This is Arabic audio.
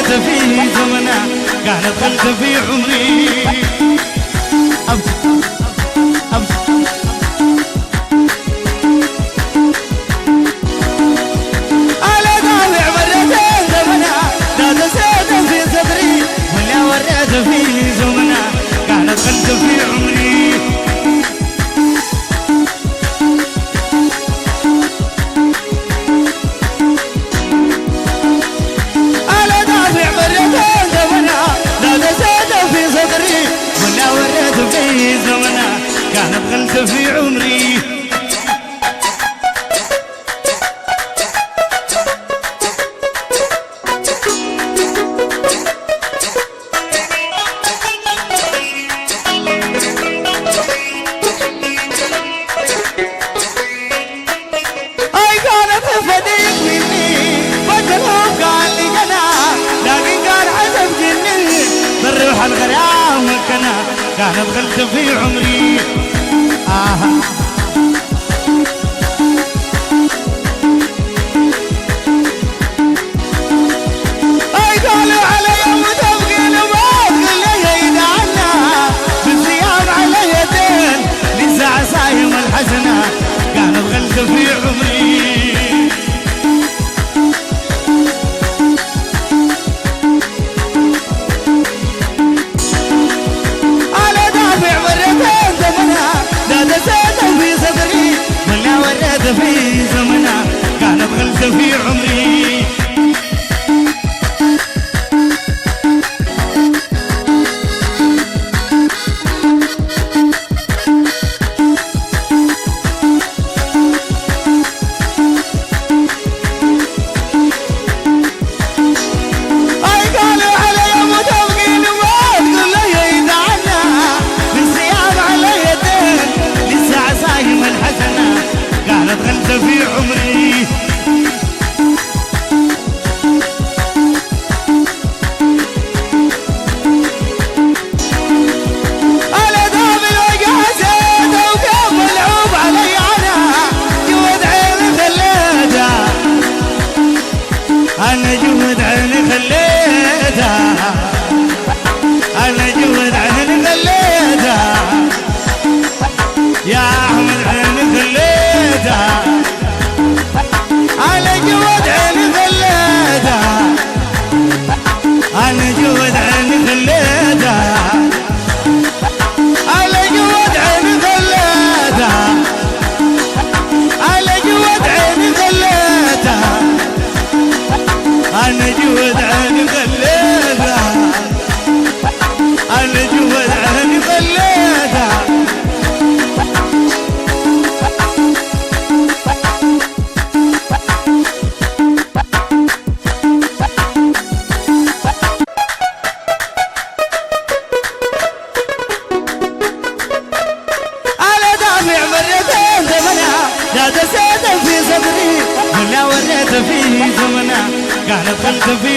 وريت في زمنا كانت خلت في عمري على دافع مرتين زمنا لا تسيت في صدري ولا وريت في زمنا كانت خلت في عمري في زمنا كانت غلطة في عمري اي كانت فديك مني بدلهم قال لي جنا لكن كان حسب جني بالروح الغرام مكنا كانت غلطة في عمري اي قالوا علي وتبقي لبعض لي يدعنا بالصيام على يدين لسه عصايم الحسنة كانت غلطة في عمري في زمنا كانت غلطة في عمري اي قالوا على يوم تبقي لبعض كل يدعنا بالصيام على يدين لسه عصايم الحسنة كانت غلطة في عمري على دام الوجع زيت وكيف ملعوب علي انا جود عيني خليتها انا جود عيني خليتها انا جود عيني خليتها يا احمد عيني خليتها على جود عيني خليتها على جود عيني خليتها على جود عيني خليتها على جود عيني خليتها على جود عيني خليتها على جود عيني خليتها لا دسيت في صدري ولا وريت في زمنا كانت غلطة في